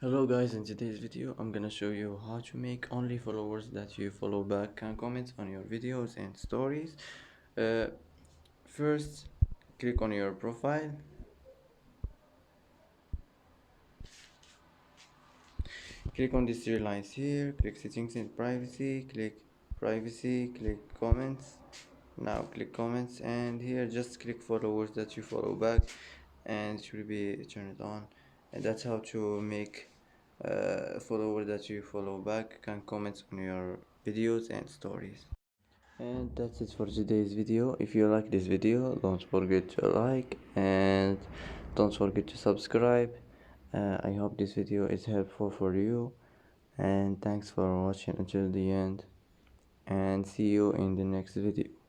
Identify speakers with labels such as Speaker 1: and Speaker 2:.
Speaker 1: Hello guys, in today's video I'm gonna show you how to make only followers that you follow back can comment on your videos and stories. uh, First, click on your profile, click on these three lines here, click settings and privacy, click comments. Now click comments, and here just click followers that you follow back, and it will be turned on. And that's how to make a follower that you follow back can comment on your videos and stories. And that's it for today's video. If you like this video, don't forget to like and don't forget to subscribe. I hope this video is helpful for you, and thanks for watching until the end, and see you in the next video.